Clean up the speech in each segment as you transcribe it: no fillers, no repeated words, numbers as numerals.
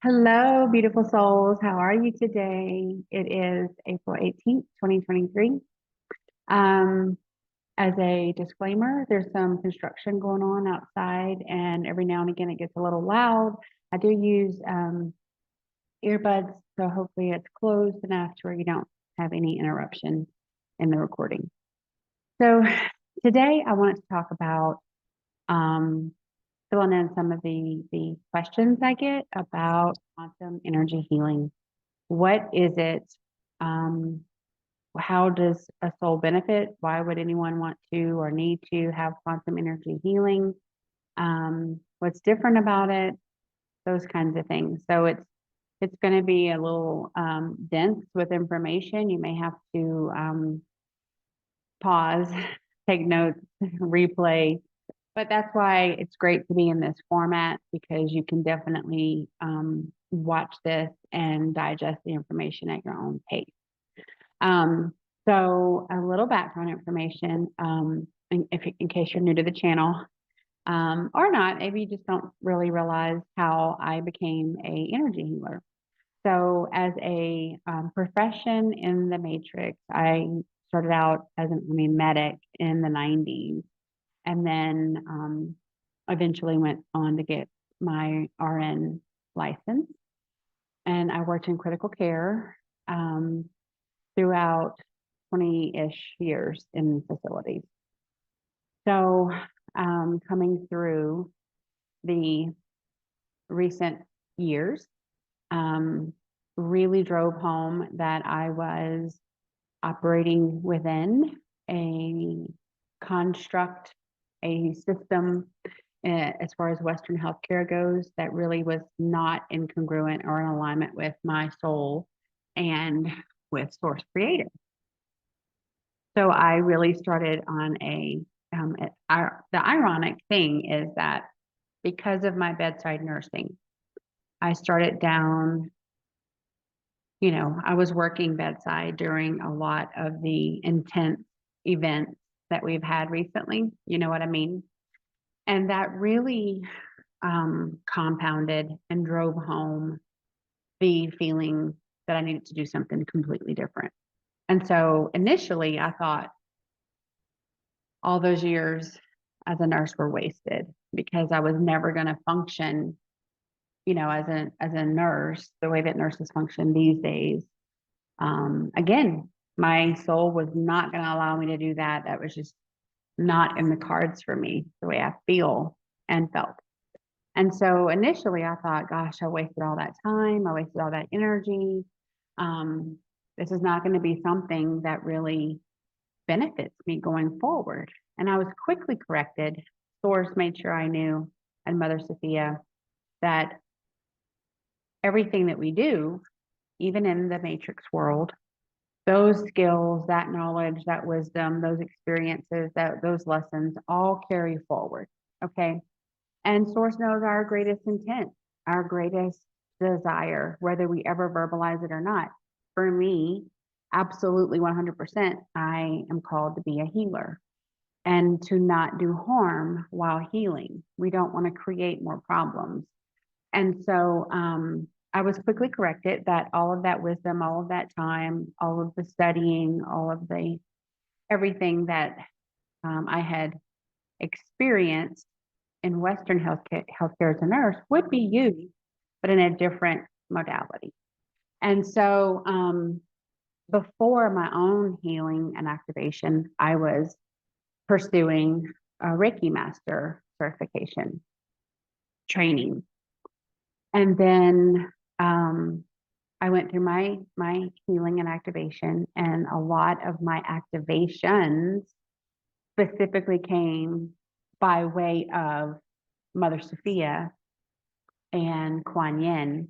Hello, beautiful souls. How are you today? It is April 18th, 2023. Um, as a disclaimer, there's some construction going on outside, and every now and again it gets a little loud. I do use earbuds, so hopefully it's closed enough to where you don't have any interruption in the recording. So today I wanted to talk about filling in some of the questions I get about quantum energy healing. What is it? Um, how does a soul benefit? Why would anyone want to or need to have quantum energy healing? What's different about it? Those kinds of things. So it's going to be a little dense with information. You may have to pause, take notes, replay. But that's why it's great to be in this format because you can definitely watch this and digest the information at your own pace. So a little background information, in case you're new to the channel, or not, maybe you just don't really realize how I became a energy healer. So as a profession in the matrix, I started out as a medic in the 90s, and then eventually went on to get my RN license. And I worked in critical care throughout 20-ish years in facilities. So coming through the recent years, really drove home that I was operating within a construct, a system, as far as Western healthcare goes, that really was not incongruent or in alignment with my soul and with Source Creator. So I really started on the ironic thing is that because of my bedside nursing, I started down, I was working bedside during a lot of the intense events that we've had recently. You know what I mean? And that really compounded and drove home the feeling that I needed to do something completely different. And so initially I thought all those years as a nurse were wasted because I was never going to function, as a nurse, the way that nurses function these days. Again, my soul was not going to allow me to do that. That was just not in the cards for me, the way I feel and felt. And so initially I thought, gosh, I wasted all that time. I wasted all that energy. This is not going to be something that really benefits me going forward. And I was quickly corrected. Source made sure I knew, and Mother Sophia, that everything that we do, even in the matrix world, those skills, that knowledge, that wisdom, those experiences, those lessons all carry forward. Okay. And Source knows our greatest intent, our greatest desire, whether we ever verbalize it or not. For me, absolutely 100%, I am called to be a healer and to not do harm while healing. We don't want to create more problems. And so I was quickly corrected that all of that wisdom, all of that time, all of the studying, all of the everything that I had experienced in Western healthcare as a nurse would be used, but in a different modality. And so before my own healing and activation, I was pursuing a Reiki master certification training. And then I went through my healing and activation, and a lot of my activations specifically came by way of Mother Sophia and Kuan Yin.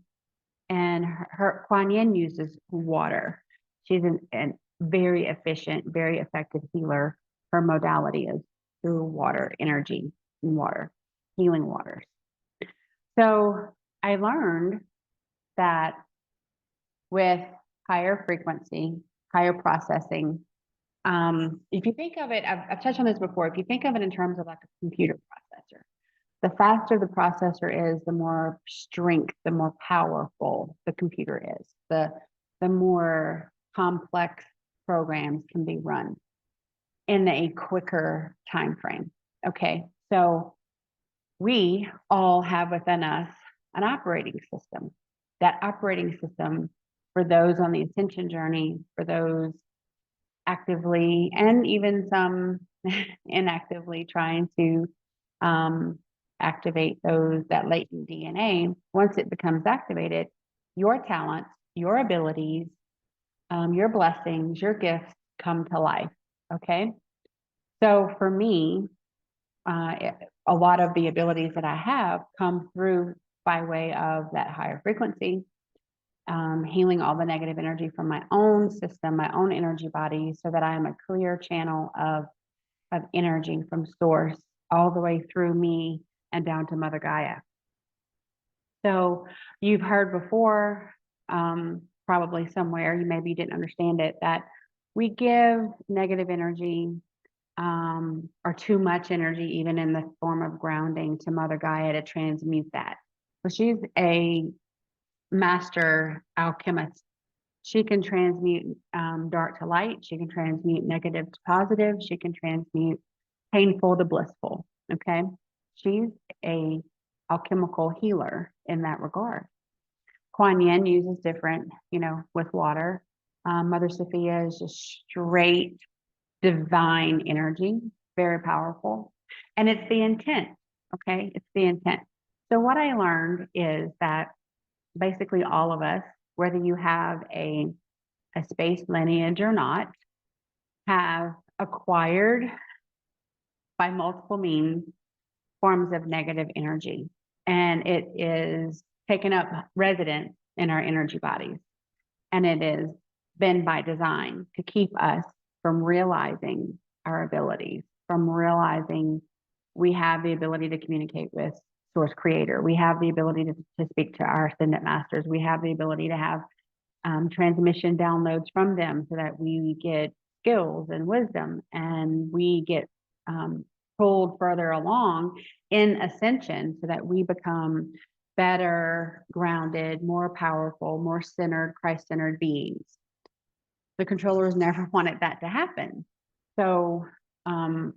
And her Kuan Yin uses water. She's a very efficient, very effective healer. Her modality is through water, energy and water, healing waters. So I learned that with higher frequency, higher processing, if you think of it, I've touched on this before, if you think of it in terms of like a computer processor, The faster the processor is, the more strength, the more powerful the computer is. The more complex programs can be run in a quicker time frame. Okay, so we all have within us an operating system. That operating system, for those on the ascension journey, for those actively and even some inactively trying to activate that latent DNA, once it becomes activated, your talents, your abilities, your blessings, your gifts come to life. Okay. So for me, a lot of the abilities that I have come through by way of that higher frequency, healing all the negative energy from my own system, my own energy body, so that I am a clear channel of energy from source all the way through me and down to Mother Gaia. So you've heard before, probably somewhere, you maybe didn't understand it, that we give negative energy or too much energy, even in the form of grounding, to Mother Gaia to transmute that. So she's a master alchemist. She can transmute dark to light. She can transmute negative to positive. She can transmute painful to blissful. Okay. She's a alchemical healer in that regard. Kuan Yin uses different, with water. Mother Sophia is just straight divine energy, very powerful. And it's the intent. Okay. It's the intent. So what I learned is that basically all of us, whether you have a space lineage or not, have acquired by multiple means forms of negative energy. And it is taken up residence in our energy bodies. And it has been by design to keep us from realizing our abilities, from realizing we have the ability to communicate with source creator. We have the ability to speak to our ascendant masters. We have the ability to have transmission downloads from them so that we get skills and wisdom, and we get pulled further along in ascension so that we become better grounded, more powerful, more centered, Christ-centered beings. The controllers never wanted that to happen. So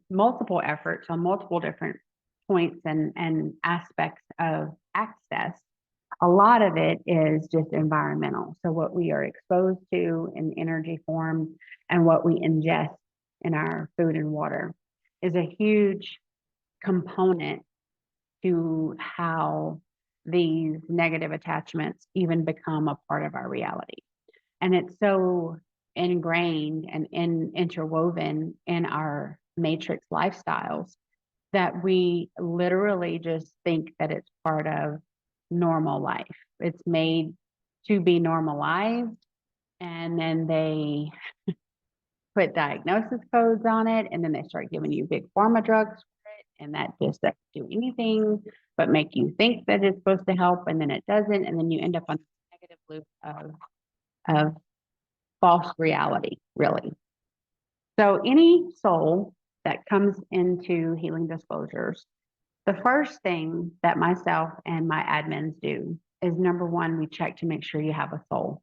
multiple efforts on multiple different points and aspects of access. A lot of it is just environmental. So what we are exposed to in energy form and what we ingest in our food and water is a huge component to how these negative attachments even become a part of our reality. And it's so ingrained and interwoven in our matrix lifestyles that we literally just think that it's part of normal life. It's made to be normalized, and then they put diagnosis codes on it, and then they start giving you big pharma drugs for it, and that just doesn't do anything but make you think that it's supposed to help, and then it doesn't, and then you end up on a negative loop of false reality, really. So any soul that comes into healing disclosures, the first thing that myself and my admins do is, number one, we check to make sure you have a soul.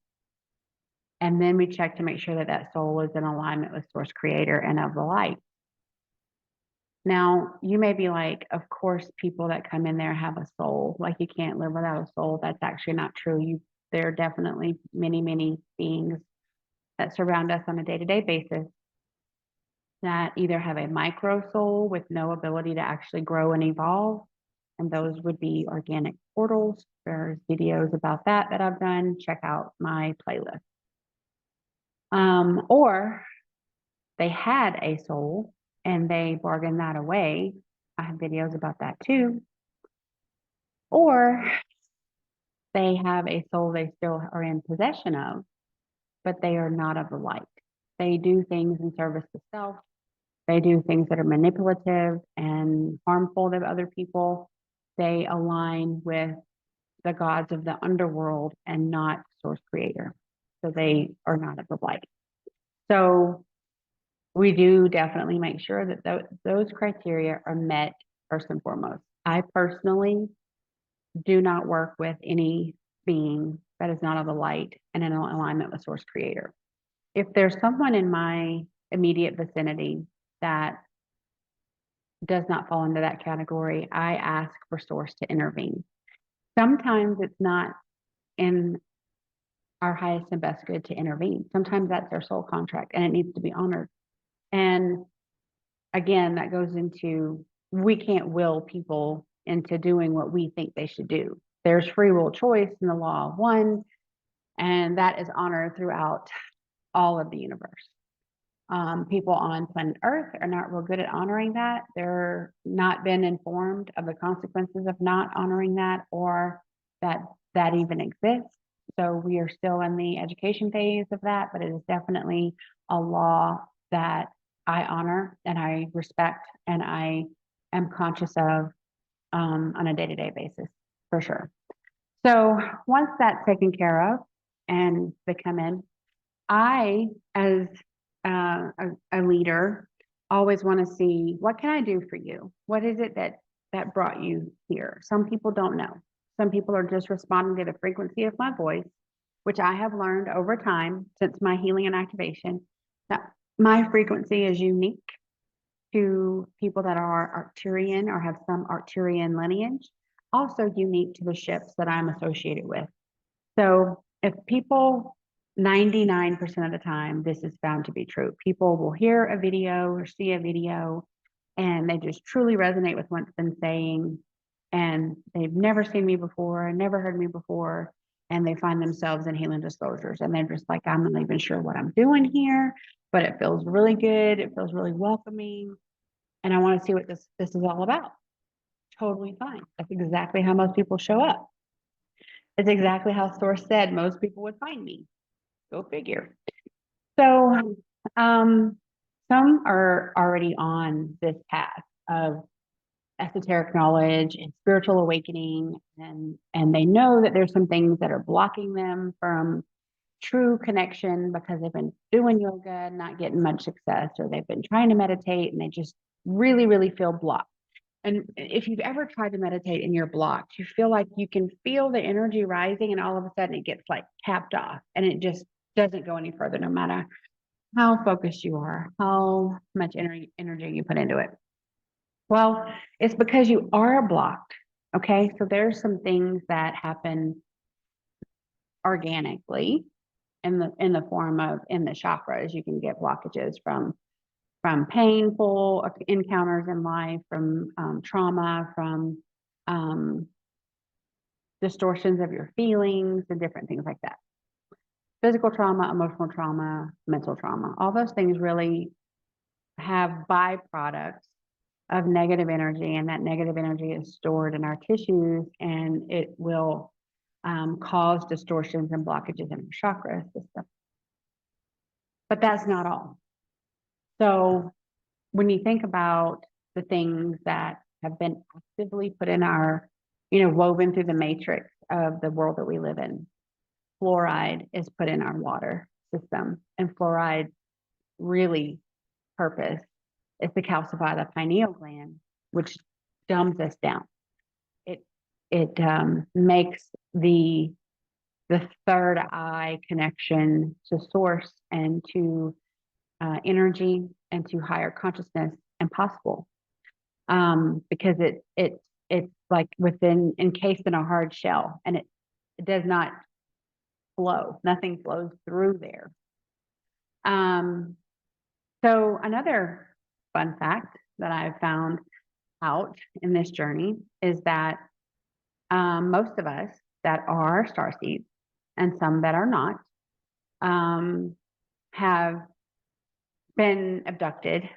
And then we check to make sure that that soul is in alignment with source creator and of the light. Now, you may be like, of course, people that come in there have a soul. Like, you can't live without a soul. That's actually not true. There are definitely many, many beings that surround us on a day-to-day basis that either have a micro soul with no ability to actually grow and evolve, and those would be organic portals. There's videos about that I've done. Check out my playlist. Or they had a soul and they bargained that away. I have videos about that too. Or they have a soul they still are in possession of, but they are not of the light. They do things in service to self. They do things that are manipulative and harmful to other people. They align with the gods of the underworld and not source creator. So they are not of the light. So we do definitely make sure that those criteria are met first and foremost. I personally do not work with any being that is not of the light and in alignment with Source Creator. If there's someone in my immediate vicinity that does not fall into that category, I ask for Source to intervene. Sometimes it's not in our highest and best good to intervene. Sometimes that's their soul contract and it needs to be honored. And again, that goes into, we can't will people into doing what we think they should do. There's free will choice in the law of one, and that is honored throughout all of the universe. People on planet Earth are not real good at honoring that. They're not been informed of the consequences of not honoring that, or that that even exists. So we are still in the education phase of that, but it is definitely a law that I honor and I respect and I am conscious of on a day-to-day basis, for sure. So once that's taken care of and they come in, I, as a leader, always want to see, what can I do for you? What is it that brought you here? Some people don't know. Some people are just responding to the frequency of my voice, which I have learned over time since my healing and activation, that my frequency is unique to people that are Arcturian or have some Arcturian lineage, also unique to the ships that I'm associated with. So if people, 99% of the time, this is found to be true. People will hear a video or see a video and they just truly resonate with what's been saying, and they've never seen me before, never heard me before, and they find themselves in healing disclosures and they're just like, I'm not even sure what I'm doing here, but it feels really good. It feels really welcoming. And I want to see what this is all about. Totally fine. That's exactly how most people show up. It's exactly how Source said most people would find me. Go figure. So some are already on this path of esoteric knowledge and spiritual awakening, and they know that there's some things that are blocking them from true connection because they've been doing yoga, not getting much success, or they've been trying to meditate and they just really, really feel blocked. And if you've ever tried to meditate and you're blocked, you feel like you can feel the energy rising and all of a sudden it gets like capped off and it just doesn't go any further, no matter how focused you are, how much energy you put into it. Well, it's because you are blocked. Okay. So there's some things that happen organically in the form of, in the chakras. You can get blockages from painful encounters in life, from trauma, from distortions of your feelings and different things like that. Physical trauma, emotional trauma, mental trauma, all those things really have byproducts of negative energy, and that negative energy is stored in our tissues and it will cause distortions and blockages in our chakra system. But that's not all. So when you think about the things that have been actively put in our, woven through the matrix of the world that we live in, fluoride is put in our water system, and fluoride really purpose is to calcify the pineal gland, which dumbs us down. It makes the third eye connection to source and to energy and to higher consciousness impossible, because it's like encased in a hard shell, and it does not flow. Nothing flows through there. So another fun fact that I've found out in this journey is that most of us that are starseeds, and some that are not, have been abducted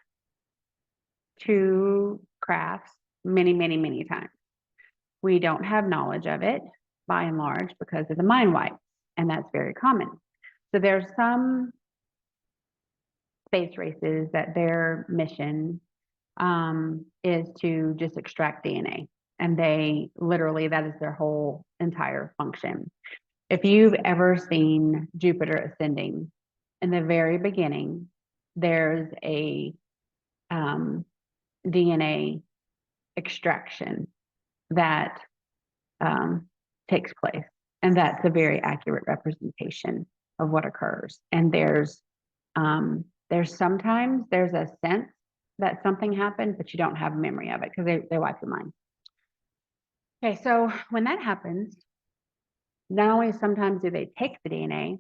to crafts many, many, many times. We don't have knowledge of it by and large because of the mind wipes, and that's very common. So there's some space races that their mission is to just extract DNA, and they literally, that is their whole entire function. If you've ever seen Jupiter ascending, in the very beginning, there's a DNA extraction that takes place. And that's a very accurate representation of what occurs. And there's sometimes there's a sense that something happened, but you don't have memory of it because they wipe your mind. Okay, so when that happens, not only sometimes do they take the DNA,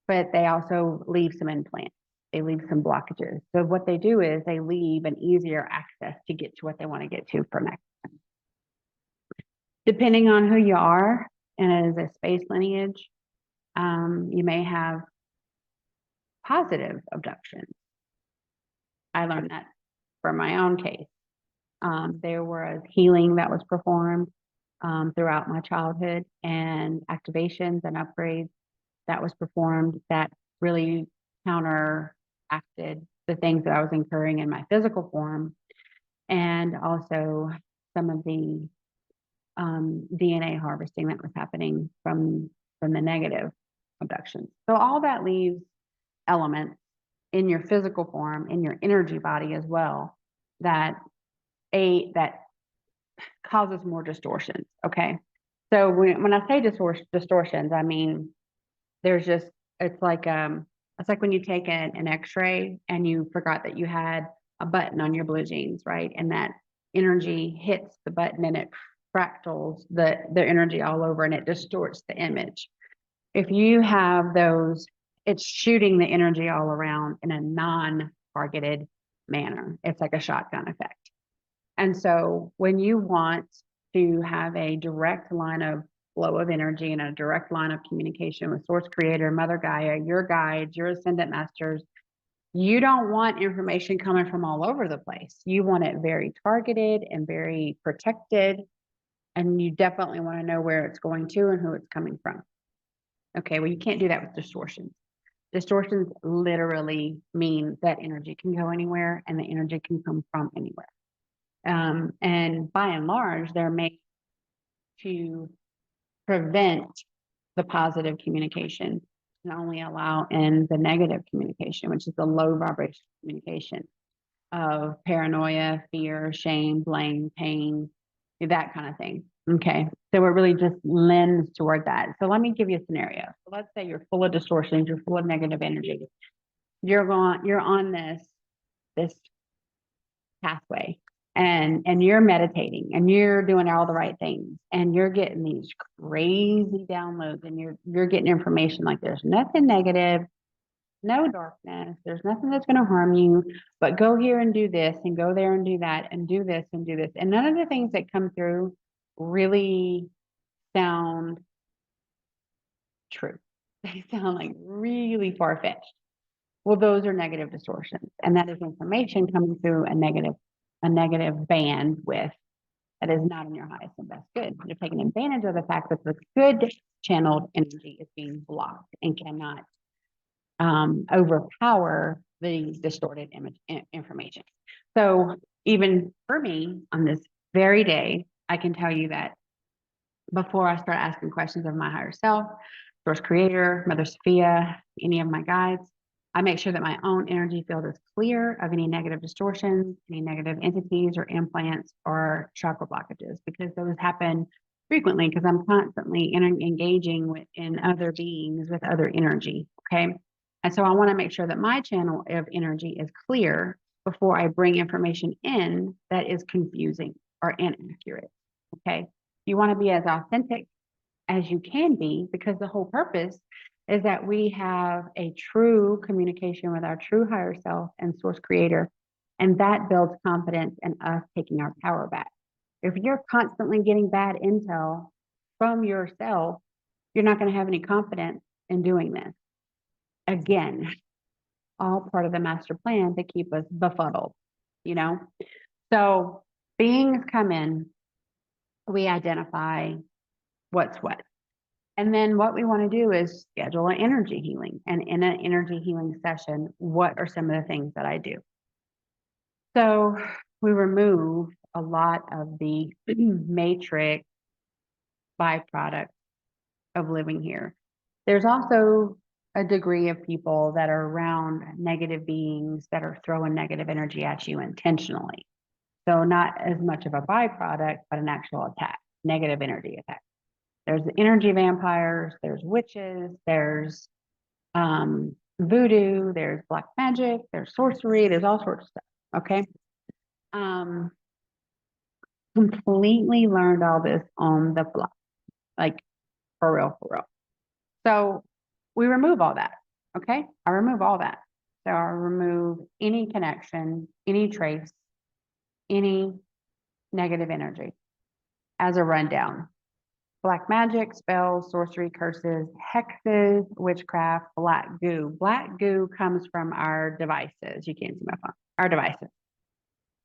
but they also leave some implants. They leave some blockages. So what they do is they leave an easier access to get to what they want to get to from that. Depending on who you are and as a space lineage, you may have positive abductions. I learned that from my own case. There was healing that was performed throughout my childhood and activations and upgrades that was performed that really counteracted the things that I was incurring in my physical form, and also some of the DNA harvesting that was happening from the negative abductions. So all that leaves elements in your physical form, in your energy body as well, that causes more distortions. Okay, so when I say distortions, I mean there's just it's like when you take an X-ray and you forgot that you had a button on your blue jeans, right? And that energy hits the button and it fractals the energy all over and it distorts the image. If you have those, it's shooting the energy all around in a non-targeted manner. It's like a shotgun effect. And so when you want to have a direct line of flow of energy and a direct line of communication with Source Creator, Mother Gaia, your guides, your ascendant masters, you don't want information coming from all over the place. You want it very targeted and very protected. And you definitely want to know where it's going to and who it's coming from. Okay, well, you can't do that with distortions. Distortions literally mean that energy can go anywhere and the energy can come from anywhere. And by and large, they're made to prevent the positive communication and only allow in the negative communication, which is the low vibration communication of paranoia, fear, shame, blame, pain, that kind of thing. Okay, so it really just lends toward that. So let me give you a scenario. So let's say you're full of distortions, you're full of negative energy. You're on this pathway, and you're meditating and you're doing all the right things and you're getting these crazy downloads and you're getting information like there's nothing negative, no darkness, there's nothing that's going to harm you, but go here and do this and go there and do that and do this and do this. And none of the things that come through really sound true. They sound like really far-fetched. Well, those are negative distortions, and that is information coming through a negative bandwidth that is not in your highest and best good. You're taking advantage of the fact that the good channeled energy is being blocked and cannot overpower the distorted information. So even for me on this very day, I can tell you that before I start asking questions of my higher self, Source Creator, Mother Sophia, any of my guides, I make sure that my own energy field is clear of any negative distortions, any negative entities or implants or chakra blockages, because those happen frequently because I'm constantly engaging in other beings with other energy. Okay. And so I want to make sure that my channel of energy is clear before I bring information in that is confusing or inaccurate. Okay. You want to be as authentic as you can be, because the whole purpose is that we have a true communication with our true higher self and Source Creator, and that builds confidence in us taking our power back. If you're constantly getting bad intel from yourself, you're not going to have any confidence in doing this. Again, all part of the master plan to keep us befuddled, you know? So beings come in, we identify what's what. And then what we want to do is schedule an energy healing. And in an energy healing session, what are some of the things that I do? So we remove a lot of the matrix byproduct of living here. There's also a degree of people that are around negative beings that are throwing negative energy at you intentionally. So not as much of a byproduct, but an actual attack. negative energy attacks. There's energy vampires, there's witches, there's voodoo, there's black magic, there's sorcery, there's all sorts of stuff. Okay. Completely learned all this on the fly, like for real, for real. So we remove all that. Okay. I remove all that. So I remove any connection, any trace, any negative energy as a rundown. Black magic, spells, sorcery, curses, hexes, witchcraft, black goo. Black goo comes from our devices. You can't see my phone. Our devices.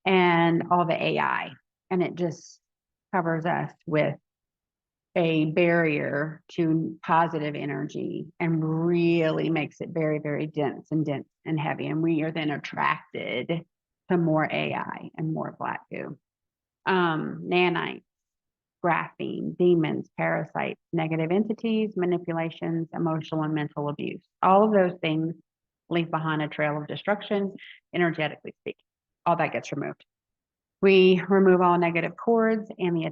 And all the AI. And it just covers us with a barrier to positive energy and really makes it very, very dense and heavy. And we are then attracted to more AI and more black goo. Nanites, graphene, demons, parasites, negative entities, manipulations, emotional and mental abuse. All of those things leave behind a trail of destruction, energetically speaking. All that gets removed. We remove all negative cords and the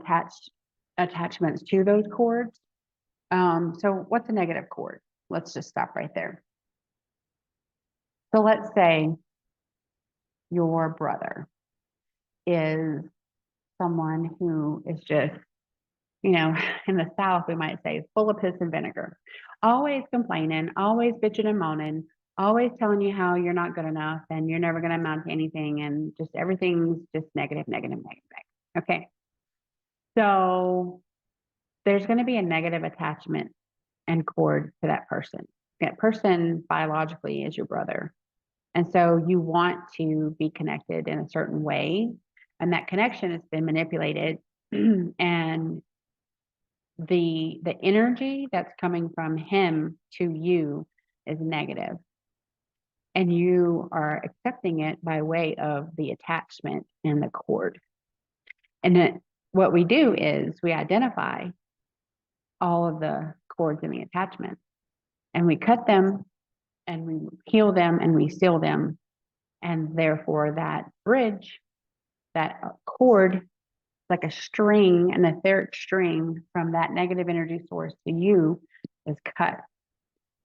attachments to those cords. So what's a negative cord? Let's just stop right there. So let's say your brother is someone who is just, you know, in the South, we might say full of piss and vinegar, always complaining, always bitching and moaning, always telling you how you're not good enough and you're never going to amount to anything. And just everything's just negative, negative, negative, negative. Okay. So there's going to be a negative attachment and cord to that person. That person biologically is your brother. And so you want to be connected in a certain way. And that connection has been manipulated. And the energy that's coming from him to you is negative. And you are accepting it by way of the attachment and the cord. And then what we do is we identify all of the cords and the attachments, and we cut them and we heal them and we seal them. And therefore that bridge, that cord, like a string, an etheric string from that negative energy source to you is cut.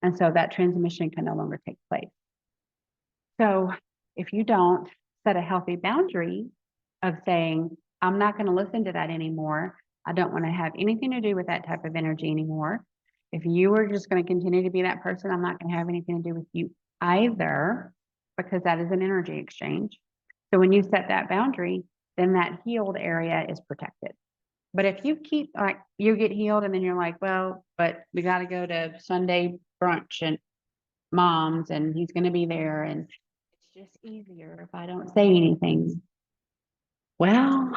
And so that transmission can no longer take place. So if you don't set a healthy boundary of saying, I'm not going to listen to that anymore. I don't want to have anything to do with that type of energy anymore. If you are just going to continue to be that person, I'm not going to have anything to do with you either, because that is an energy exchange. So when you set that boundary, then that healed area is protected. But if you keep, like, you get healed and then you're like, well, but we got to go to Sunday brunch and mom's and he's going to be there and it's just easier if I don't say anything. Well,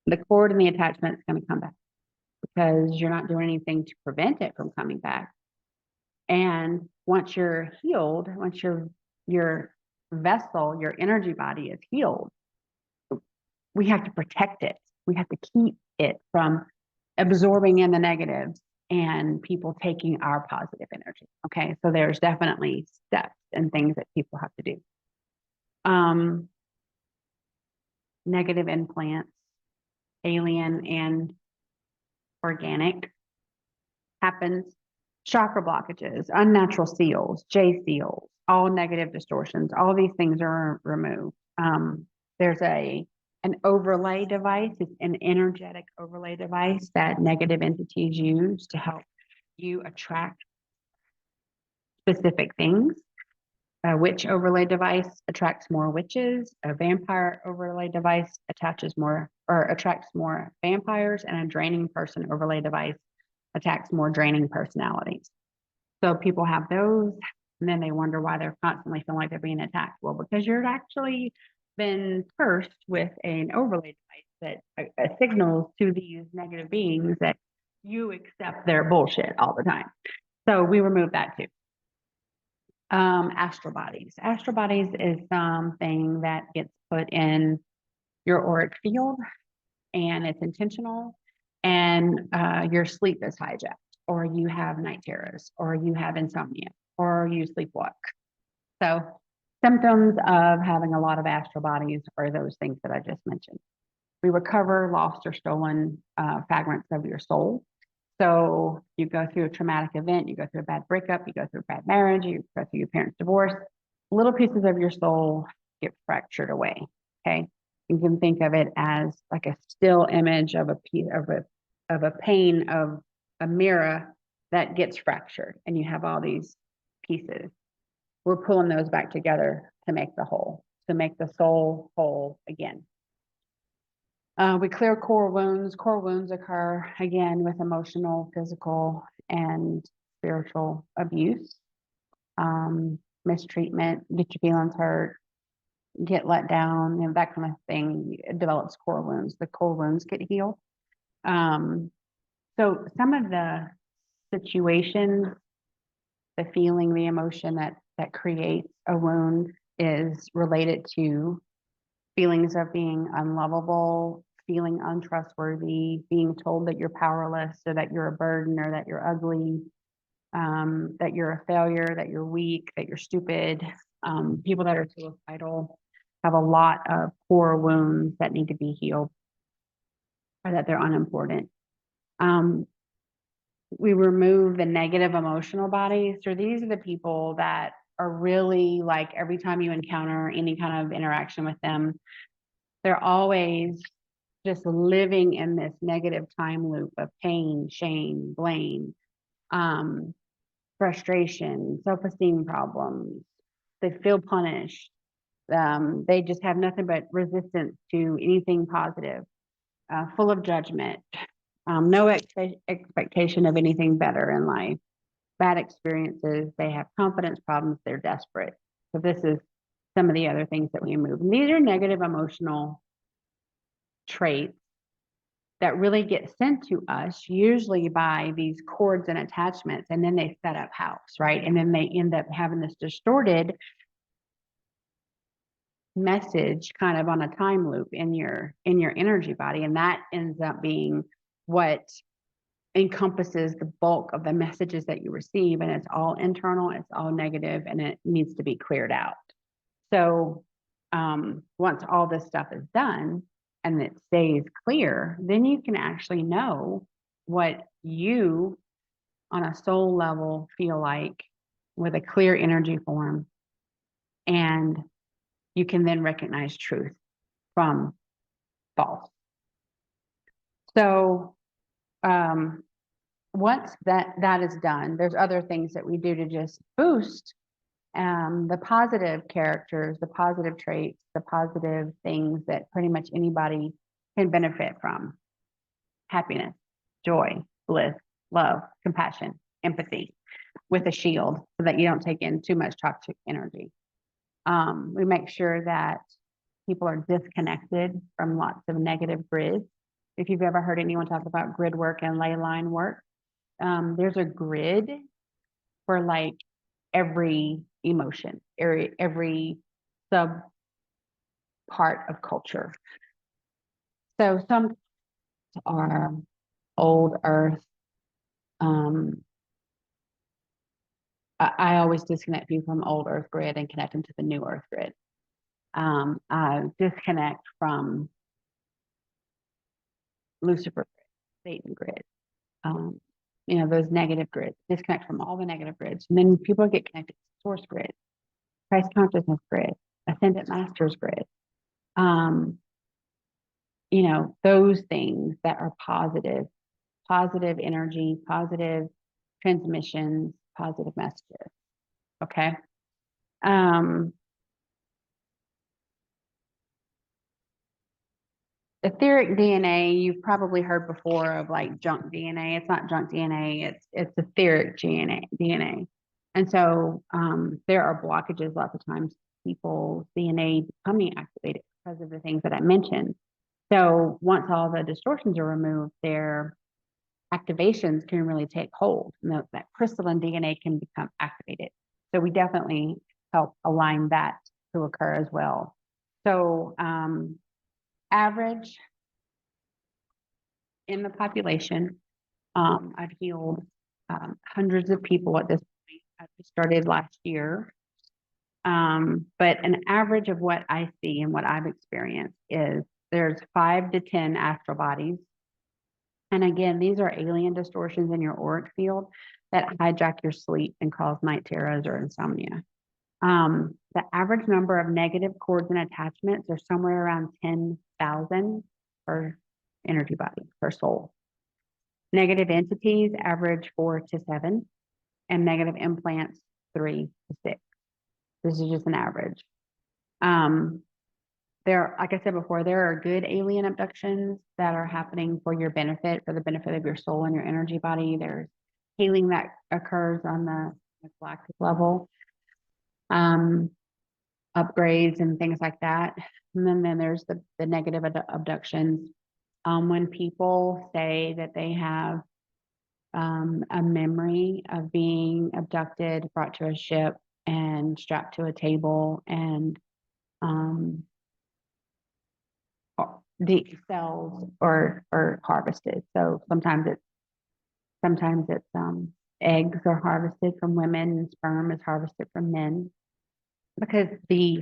the cord and the attachment is going to come back because you're not doing anything to prevent it from coming back. And once you're healed, once your vessel, your energy body is healed, we have to protect it. We have to keep it from absorbing in the negatives and people taking our positive energy. Okay. So there's definitely steps and things that people have to do. Negative implants, alien and organic, happens. Chakra blockages, unnatural seals, J seals, all negative distortions, all these things are removed. There's an overlay device. It's an energetic overlay device that negative entities use to help you attract specific things. A witch overlay device attracts more witches. A vampire overlay device attracts more vampires, and a draining person overlay device attacks more draining personalities. So people have those, and then they wonder why they're constantly feeling like they're being attacked. Well, because you're actually been cursed with an overlay device that signals to these negative beings that you accept their bullshit all the time. So we remove that too. Astral bodies. Astral bodies is something that gets put in your auric field, and it's intentional, and your sleep is hijacked, or you have night terrors, or you have insomnia, or you sleepwalk. So symptoms of having a lot of astral bodies are those things that I just mentioned. we recover lost or stolen fragments of your soul. So you go through a traumatic event, you go through a bad breakup, you go through a bad marriage, you go through your parents' divorce, little pieces of your soul get fractured away. Okay. You can think of it as like a still image of a piece of a pane of a mirror that gets fractured, and you have all these pieces. We're pulling those back together to make the whole, to make the soul whole again. We clear core wounds. Core wounds occur again with emotional, physical, and spiritual abuse, mistreatment, get your feelings hurt, get let down, and that kind of thing. It develops core wounds. The core wounds get healed. So some of the situations, the feeling, the emotion that creates a wound is related to feelings of being unlovable, feeling untrustworthy, being told that you're powerless, or that you're a burden, or that you're ugly, that you're a failure, that you're weak, that you're stupid. People that are suicidal have a lot of core wounds that need to be healed, or that they're unimportant. We remove the negative emotional bodies. So these are the people that are really like, every time you encounter any kind of interaction with them, they're always just living in this negative time loop of pain, shame, blame, frustration, self-esteem problems. They feel punished. They just have nothing but resistance to anything positive, full of judgment, no expectation of anything better in life, bad experiences. They have confidence problems. They're desperate. So this is some of the other things that we remove. And these are negative emotional traits that really get sent to us, usually by these cords and attachments, and then they set up house, right? And then they end up having this distorted message kind of on a time loop in your energy body, and that ends up being what encompasses the bulk of the messages that you receive, and it's all internal, it's all negative, and it needs to be cleared out. So once all this stuff is done and it stays clear, then you can actually know what you on a soul level feel like with a clear energy form, and you can then recognize truth from false. So once that is done, there's other things that we do to just boost the positive characters, the positive traits, the positive things that pretty much anybody can benefit from: happiness, joy, bliss, love, compassion, empathy, with a shield so that you don't take in too much toxic energy. We make sure that people are disconnected from lots of negative grids. If you've ever heard anyone talk about grid work and ley line work, there's a grid for like every emotion, every sub part of culture. So some are old earth. I always disconnect people from old earth grid and connect them to the new earth grid. I disconnect from Lucifer grid, Satan grid, those negative grids, disconnect from all the negative grids. And then people get connected to source grid, Christ consciousness grid, ascendant masters grid. Those things that are positive energy, positive transmissions, positive messages. Okay. Etheric DNA, you've probably heard before of like junk DNA. It's not junk DNA, it's etheric DNA. And so there are blockages lots of times, people's DNA becoming activated because of the things that I mentioned. So once all the distortions are removed, their activations can really take hold. And that crystalline DNA can become activated. So we definitely help align that to occur as well. So average in the population, I've healed hundreds of people at this point. I started last year. But an average of what I see and what I've experienced is there's 5 to 10 astral bodies. And again, these are alien distortions in your auric field that hijack your sleep and cause night terrors or insomnia. The average number of negative cords and attachments are somewhere around 10,000 per energy body, per soul. Negative entities average 4 to 7, and negative implants 3 to 6. This is just an average. Like I said before, there are good alien abductions that are happening for your benefit, for the benefit of your soul and your energy body. There's healing that occurs on the galactic level, upgrades and things like that. And then there's the negative abductions. When people say that they have a memory of being abducted, brought to a ship, and strapped to a table, and the cells are harvested. So sometimes it's eggs are harvested from women and sperm is harvested from men, because the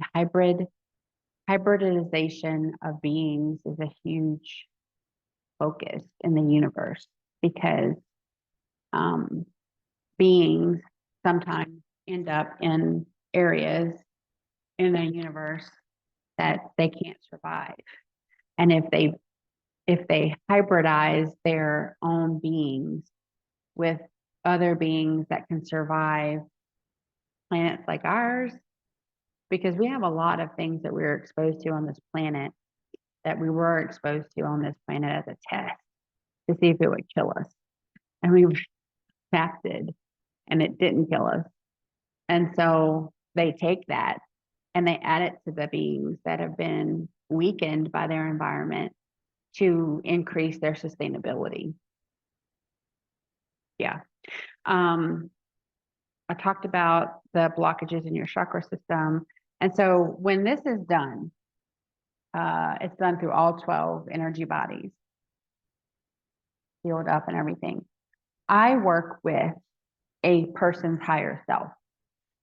hybridization of beings is a huge focus in the universe, because beings sometimes end up in areas in the universe that they can't survive. And if they hybridize their own beings with other beings that can survive planets like ours, because we have a lot of things that we're exposed to on this planet that we were exposed to on this planet as a test to see if it would kill us. And we fasted and it didn't kill us. And so they take that and they add it to the beings that have been weakened by their environment to increase their sustainability. Yeah. I talked about the blockages in your chakra system. And so when this is done, it's done through all 12 energy bodies, sealed up and everything. I work with a person's higher self,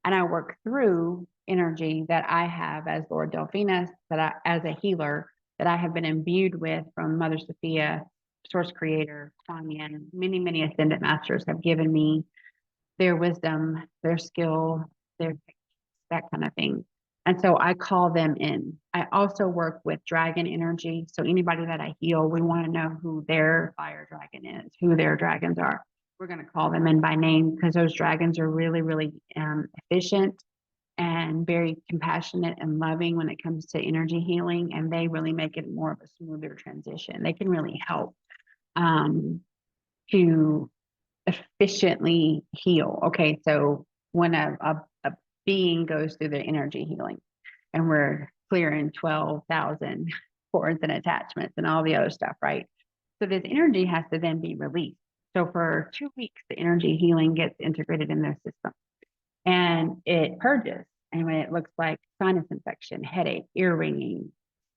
and I work through energy that I have as Lord Delphinus, as a healer, that I have been imbued with from Mother Sophia, Source Creator, Kuan Yin. Many, many ascended masters have given me their wisdom, their skill, their that kind of thing. And so I call them in. I also work with dragon energy. So anybody that I heal, we want to know who their fire dragon is, who their dragons are. We're going to call them in by name, because those dragons are really, really efficient and very compassionate and loving when it comes to energy healing. And they really make it more of a smoother transition. They can really help to efficiently heal. Okay, so when a being goes through the energy healing and we're clearing 12,000 cords and attachments and all the other stuff, right? So this energy has to then be released. So for 2 weeks, the energy healing gets integrated in their system and it purges. And when it looks like sinus infection, headache, ear ringing,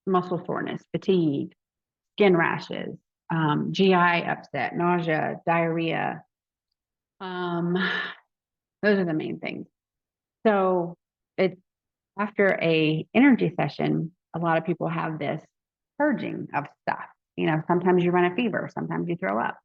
muscle soreness, fatigue, skin rashes, GI upset, nausea, diarrhea. Those are the main things. So it's after a energy session, a lot of people have this purging of stuff. You know, sometimes you run a fever, sometimes you throw up.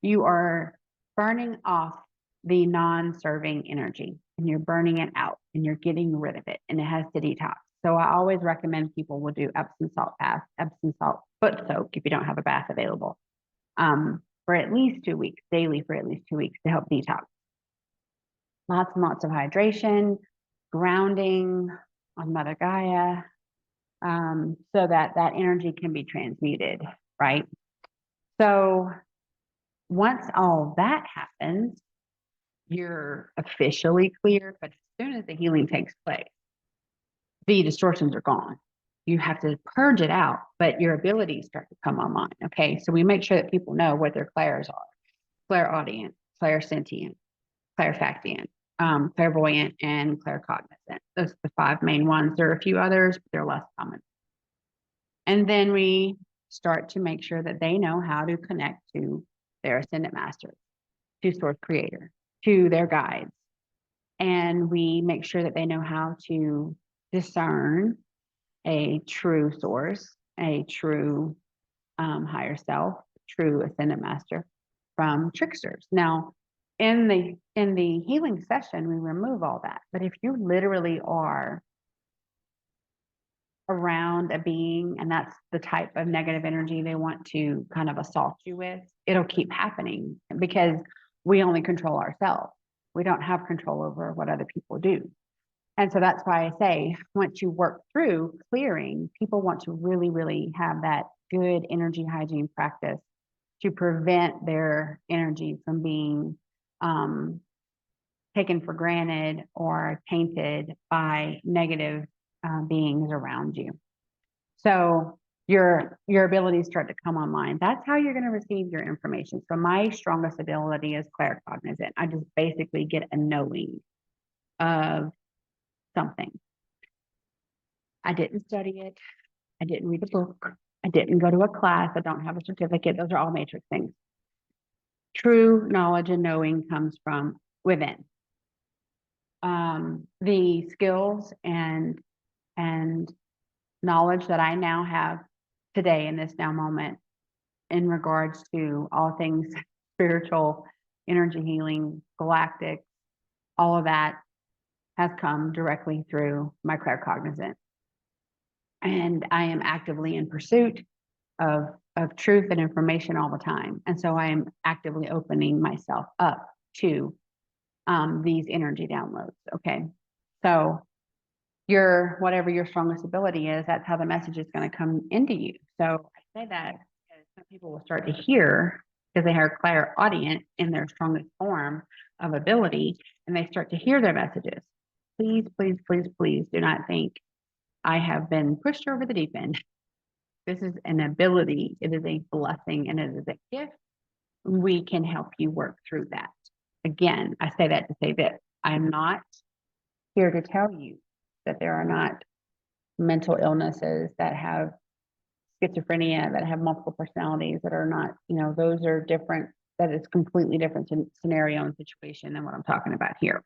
You are burning off the non-serving energy and you're burning it out and you're getting rid of it, and it has to detox. So I always recommend people will do Epsom salt bath, Epsom salt foot soak if you don't have a bath available, for at least 2 weeks, daily for at least 2 weeks to help detox. Lots and lots of hydration, grounding on Mother Gaia, so that energy can be transmuted, right? So once all that happens, you're officially clear, but as soon as the healing takes place, the distortions are gone. You have to purge it out, but your abilities start to come online. Okay, so we make sure that people know what their clairs are: clairaudient, clairsentient, clairfactient, clairvoyant, and claircognizant. Those are the 5 main ones. There are a few others, but they're less common. And then we start to make sure that they know how to connect to their ascendant masters, to Source Creator, to their guides. And we make sure that they know how to discern a true source a true higher self, true ascended master from tricksters. Now, in the healing session, we remove all that. But if you literally are around a being and that's the type of negative energy they want to kind of assault you with, it'll keep happening because we only control ourselves. We don't have control over what other people do. And so that's why I say, once you work through clearing, people want to really, really have that good energy hygiene practice to prevent their energy from being taken for granted or tainted by negative beings around you. So your abilities start to come online. That's how you're going to receive your information. So my strongest ability is claircognizant. I just basically get a knowing of something. I didn't study it. I didn't read a book. I didn't go to a class. I don't have a certificate. Those are all matrix things. True knowledge and knowing comes from within. The skills and knowledge that I now have today in this now moment in regards to all things spiritual, energy healing, galactic, all of that has come directly through my claircognizant. And I am actively in pursuit of truth and information all the time. And so I am actively opening myself up to these energy downloads. Okay. So whatever your strongest ability is, that's how the message is going to come into you. So I say that because some people will start to hear because they are clairaudient in their strongest form of ability, and they start to hear their messages. Please, please, please, please do not think I have been pushed over the deep end. This is an ability. It is a blessing and it is a gift. We can help you work through that. Again, I say that to say that I'm not here to tell you that there are not mental illnesses that have schizophrenia, that have multiple personalities, that are not, those are different, that is completely different scenario and situation than what I'm talking about here.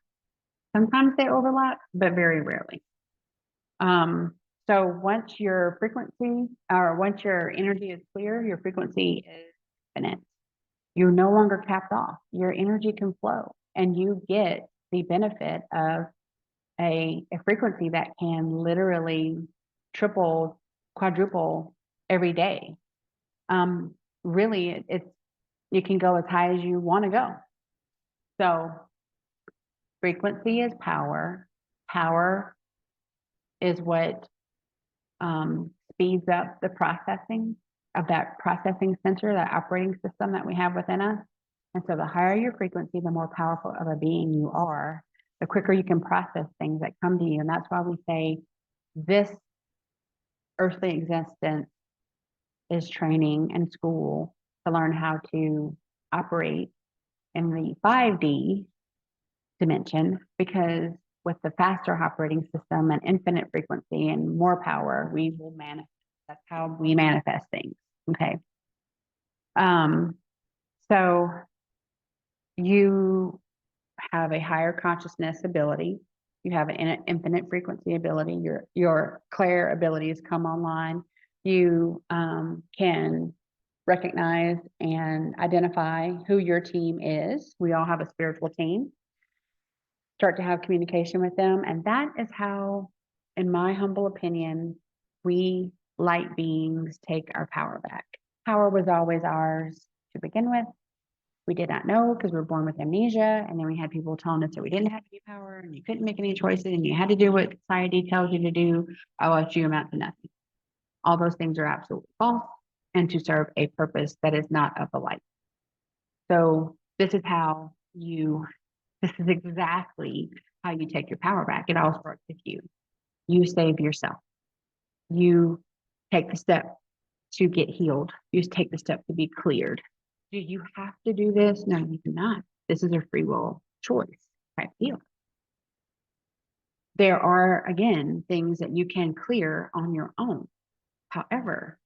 Sometimes they overlap, but very rarely. So once your frequency or once your energy is clear, your frequency is infinite. You're no longer capped off. Your energy can flow and you get the benefit of a frequency that can literally triple, quadruple every day. Really, you can go as high as you want to go. So frequency is power. Power is what speeds up the processing of that processing center, that operating system that we have within us. And so the higher your frequency, the more powerful of a being you are, the quicker you can process things that come to you. And that's why we say this earthly existence is training and school to learn how to operate in the 5D dimension, because with the faster operating system and infinite frequency and more power, we will manifest. That's how we manifest things. Okay. So you have a higher consciousness ability. You have an infinite frequency ability. Your clair abilities come online. You can recognize and identify who your team is. We all have a spiritual team. Start to have communication with them. And that is how, in my humble opinion, we light beings take our power back. Power was always ours to begin with. We did not know because we were born with amnesia. And then we had people telling us that we didn't have any power and you couldn't make any choices and you had to do what society tells you to do, or else you amount to nothing. All those things are absolutely false and to serve a purpose that is not of the light. So this is exactly how you take your power back. It all starts with you. You save yourself. You take the step to get healed. You take the step to be cleared. Do you have to do this? No, you do not. This is a free will choice type deal. There are, again, things that you can clear on your own. However,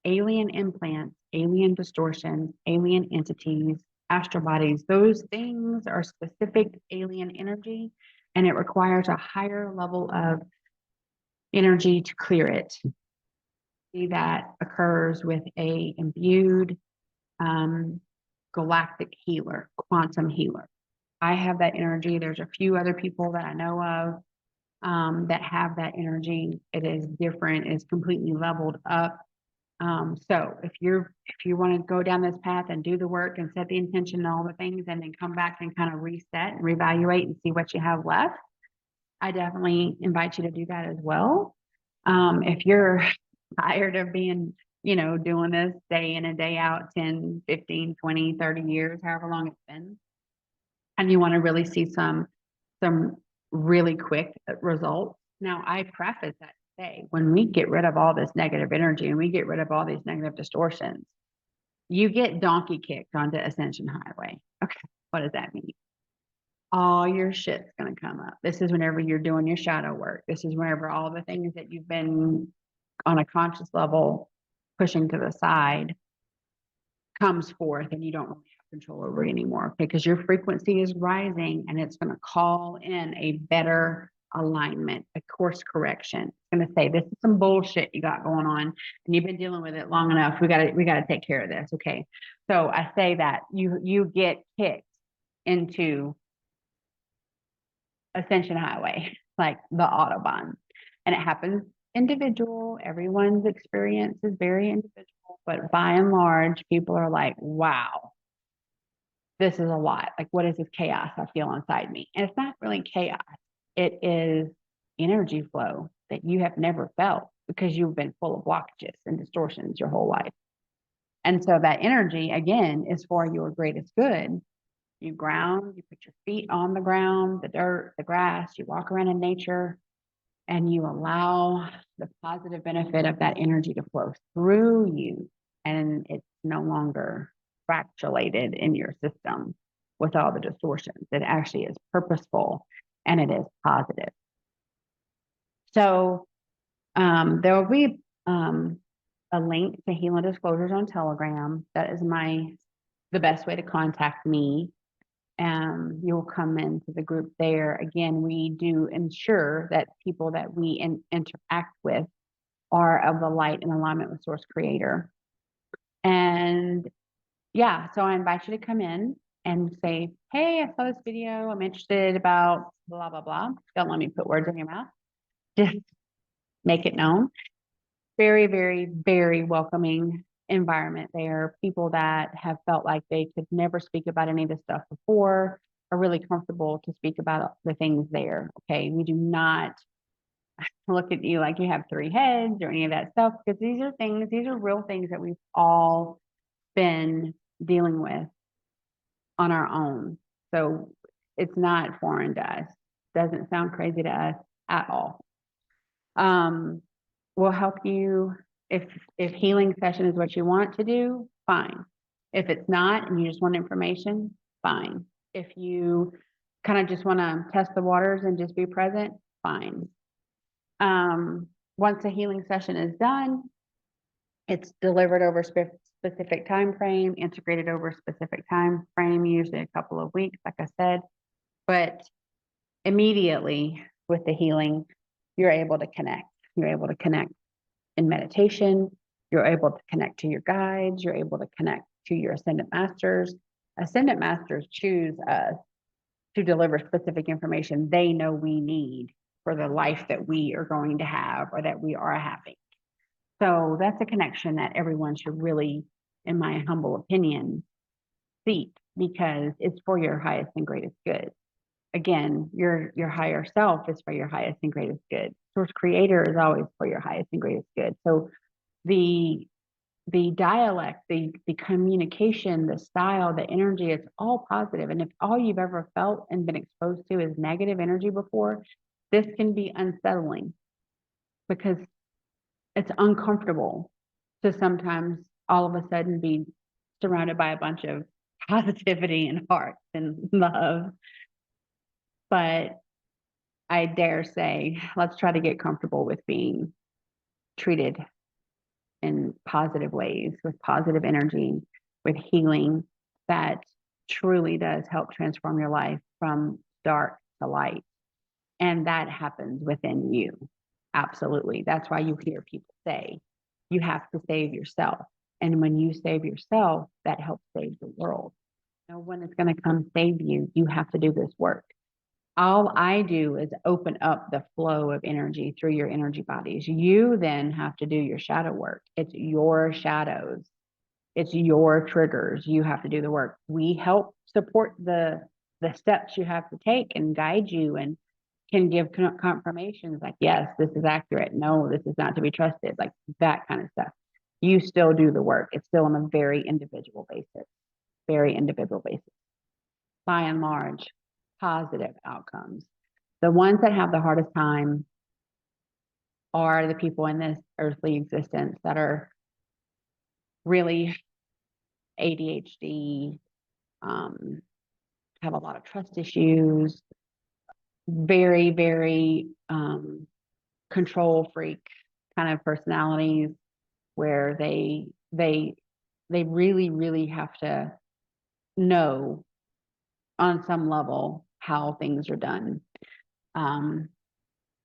alien implants, alien distortions, alien entities, astral bodies, those things are specific alien energy, and it requires a higher level of energy to clear it. that occurs with a imbued galactic healer, quantum healer. I have that energy. There's a few other people that I know of that have that energy. It is different. It's completely leveled up. So if you want to go down this path and do the work and set the intention and all the things, and then come back and kind of reset and reevaluate and see what you have left, I definitely invite you to do that as well. If you're tired of being, doing this day in and day out, 10, 15, 20, 30 years, however long it's been, and you want to really see some really quick results. Now, I preface that to say, when we get rid of all this negative energy and we get rid of all these negative distortions, you get donkey kicked onto Ascension Highway. Okay, what does that mean? All your shit's going to come up. This is whenever you're doing your shadow work. This is whenever all the things that you've been on a conscious level pushing to the side comes forth, and you don't really have control over it anymore, because your frequency is rising, and it's going to call in a better alignment, a course correction. It's going to say, this is some bullshit you got going on, and you've been dealing with it long enough. We got to take care of this. Okay. So I say that you get kicked into Ascension Highway, like the Autobahn. And it happens individual. Everyone's experience is very individual, but by and large, people are like, wow, this is a lot. Like, what is this chaos I feel inside me? And it's not really chaos. It is energy flow that you have never felt, because you've been full of blockages and distortions your whole life. And so that energy, again, is for your greatest good. You ground, you put your feet on the ground, the dirt, the grass, you walk around in nature, and you allow the positive benefit of that energy to flow through you. And it's no longer fractulated in your system with all the distortions. It actually is purposeful, and it is positive. So there will be a link to Healing Disclosures on Telegram. That is the best way to contact me. You'll come into the group there. Again, we do ensure that people that we interact with are of the light and alignment with Source Creator. And yeah, so I invite you to come in and say, hey, I saw this video. I'm interested about blah, blah, blah. Don't let me put words in your mouth. Just make it known. Very, very, very welcoming environment there. People that have felt like they could never speak about any of this stuff before are really comfortable to speak about the things there. Okay. We do not look at you like you have three heads or any of that stuff, because these are real things that we've all been dealing with on our own. So it's not foreign to us. Doesn't sound crazy to us at all. We'll help you. If healing session is what you want to do, fine. If it's not, and you just want information, fine. If you kind of just want to test the waters and just be present, fine. Once the healing session is done, it's delivered over a specific time frame, integrated over a specific time frame, usually a couple of weeks, like I said. But immediately with the healing, you're able to connect. You're able to connect in meditation. You're able to connect to your guides. You're able to connect to your ascendant masters. Ascendant masters choose us to deliver specific information they know we need for the life that we are going to have, or that we are having. So that's a connection that everyone should really, in my humble opinion, seek, because it's for your highest and greatest good. Again, your higher self is for your highest and greatest good. Source Creator is always for your highest and greatest good. So the dialect, the communication, the style, the energy, it's all positive. And if all you've ever felt and been exposed to is negative energy before, this can be unsettling, because it's uncomfortable to sometimes all of a sudden be surrounded by a bunch of positivity and heart and love. But I dare say, let's try to get comfortable with being treated in positive ways, with positive energy, with healing that truly does help transform your life from dark to light. And that happens within you. Absolutely. That's why you hear people say, you have to save yourself. And when you save yourself, that helps save the world. No one is going to come save you. You have to do this work. All I do is open up the flow of energy through your energy bodies. You then have to do your shadow work. It's your shadows. It's your triggers. You have to do the work. We help support the steps you have to take and guide you and can give confirmations like, yes, this is accurate. No, this is not to be trusted. Like that kind of stuff. You still do the work. It's still on a very individual basis. By and large, positive outcomes. The ones that have the hardest time are the people in this earthly existence that are really ADHD, have a lot of trust issues, very, very control freak kind of personalities where they really, really have to know on some level how things are done.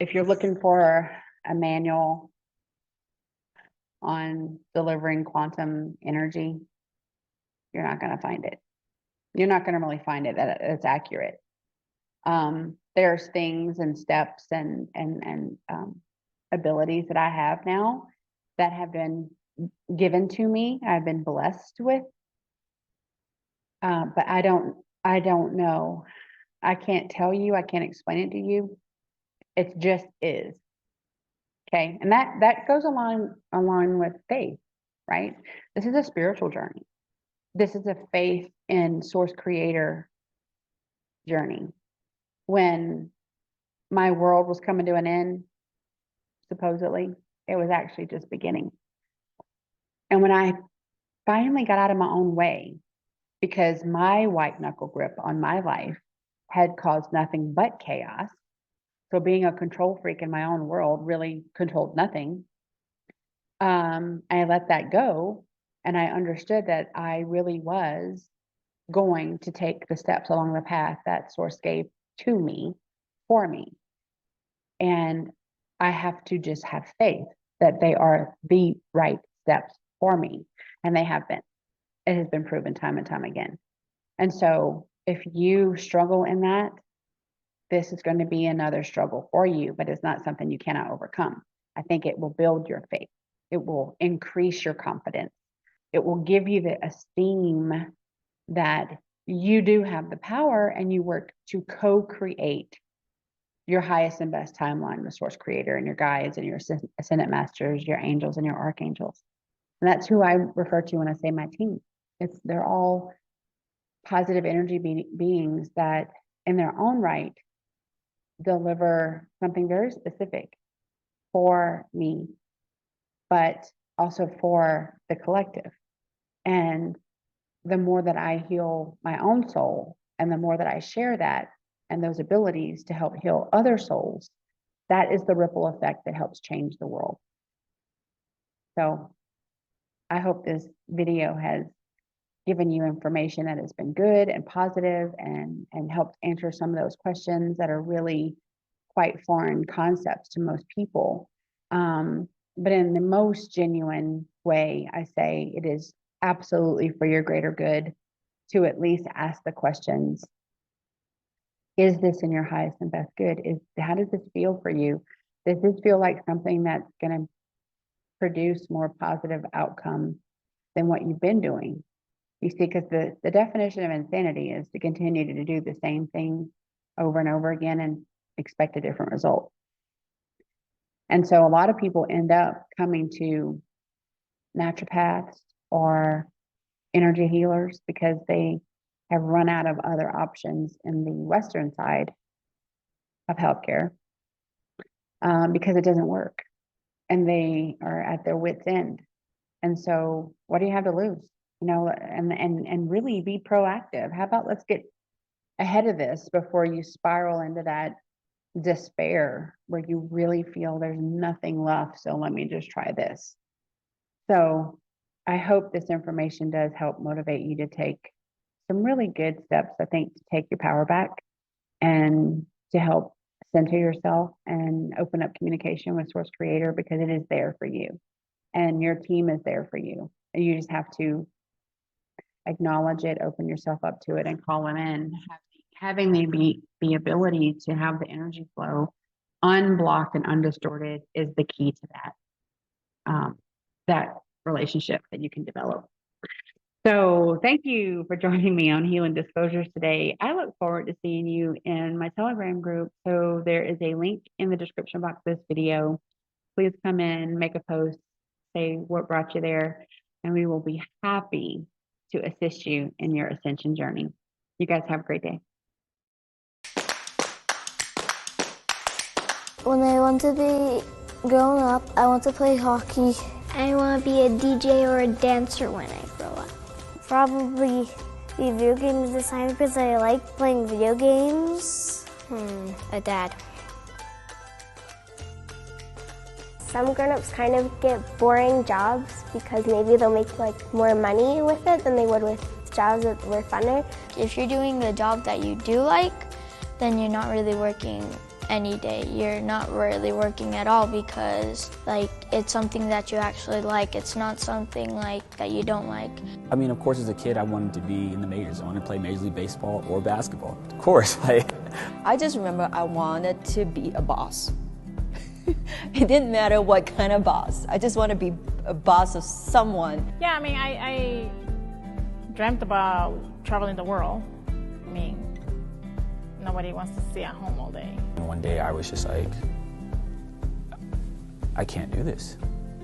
If you're looking for a manual on delivering quantum energy, you're not going to find it. You're not going to really find it that it's accurate. There's things and steps and abilities that I have now that have been given to me. I've been blessed with, but I don't know. I can't tell you. I can't explain it to you. It just is. Okay, and that goes along with faith, right? This is a spiritual journey. This is a faith in source creator journey. When my world was coming to an end, supposedly, it was actually just beginning. And when I finally got out of my own way, because my white knuckle grip on my life had caused nothing but chaos. So being a control freak in my own world really controlled nothing. I let that go, and I understood that I really was going to take the steps along the path that source gave to me, for me. And I have to just have faith that they are the right steps for me. And they have been. It has been proven time and time again. And so if you struggle in that, this is going to be another struggle for you, but it's not something you cannot overcome. I think it will build your faith. It will increase your confidence. It will give you the esteem that you do have the power, and you work to co-create your highest and best timeline with source creator and your guides and your ascendant masters, your angels and your archangels. And that's who I refer to when I say my team. They're all positive energy beings that in their own right deliver something very specific for me, but also for the collective. And the more that I heal my own soul, and the more that I share that and those abilities to help heal other souls, that is the ripple effect that helps change the world. So I hope this video has given you information that has been good and positive and helped answer some of those questions that are really quite foreign concepts to most people. But in the most genuine way, I say it is absolutely for your greater good to at least ask the questions. Is this in your highest and best good? How does this feel for you? Does this feel like something that's going to produce more positive outcome than what you've been doing? You see, because the definition of insanity is to continue to do the same thing over and over again and expect a different result. And so a lot of people end up coming to naturopaths or energy healers because they have run out of other options in the Western side of healthcare, because it doesn't work and they are at their wits' end. And so what do you have to lose? And really be proactive. How about let's get ahead of this before you spiral into that despair where you really feel there's nothing left. So let me just try this. So I hope this information does help motivate you to take some really good steps, I think, to take your power back and to help center yourself and open up communication with source creator, because it is there for you. and your team is there for you. And you just have to acknowledge it, open yourself up to it, and call them in. Having the ability to have the energy flow unblocked and undistorted is the key to that relationship that you can develop. So thank you for joining me on Healing Disclosures today. I look forward to seeing you in my Telegram group. So there is a link in the description box of this video. Please come in, make a post, say what brought you there, and we will be happy to assist you in your ascension journey. You guys have a great day. When I want to be grown up, I want to play hockey. I want to be a DJ or a dancer when I grow up. Probably be video games designer because I like playing video games. A dad. Some grown-ups kind of get boring jobs because maybe they'll make like more money with it than they would with jobs that were funner. If you're doing the job that you do like, then you're not really working any day. You're not really working at all because like it's something that you actually like. It's not something like that you don't like. I mean, of course, as a kid, I wanted to be in the majors. I wanted to play Major League Baseball or basketball. Of course. I just remember I wanted to be a boss. It didn't matter what kind of boss. I just want to be a boss of someone. Yeah, I mean, I dreamt about traveling the world. I mean, nobody wants to stay at home all day. And one day I was just like, I can't do this.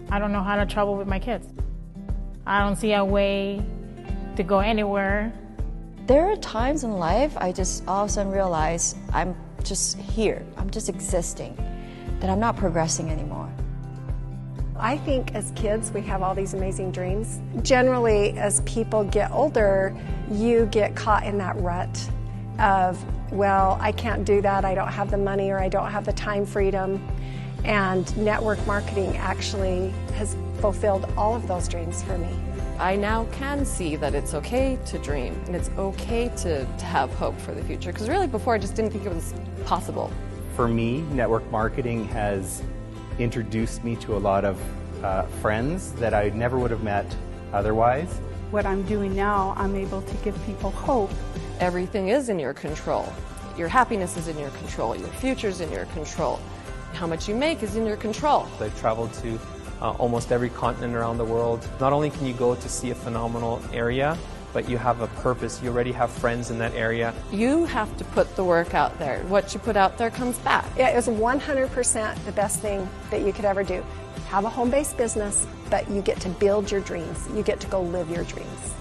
I don't know how to travel with my kids. I don't see a way to go anywhere. There are times in life I just all of a sudden realize I'm just here. I'm just existing. That I'm not progressing anymore. I think as kids we have all these amazing dreams. Generally, as people get older, you get caught in that rut of, well, I can't do that, I don't have the money, or I don't have the time freedom. And network marketing actually has fulfilled all of those dreams for me. I now can see that it's okay to dream and it's okay to have hope for the future. Because really before I just didn't think it was possible. For me, network marketing has introduced me to a lot of friends that I never would have met otherwise. What I'm doing now, I'm able to give people hope. Everything is in your control. Your happiness is in your control. Your future's in your control. How much you make is in your control. I've traveled to almost every continent around the world. Not only can you go to see a phenomenal area, but you have a purpose. You already have friends in that area. You have to put the work out there. What you put out there comes back. It was 100% the best thing that you could ever do. Have a home-based business, but you get to build your dreams. You get to go live your dreams.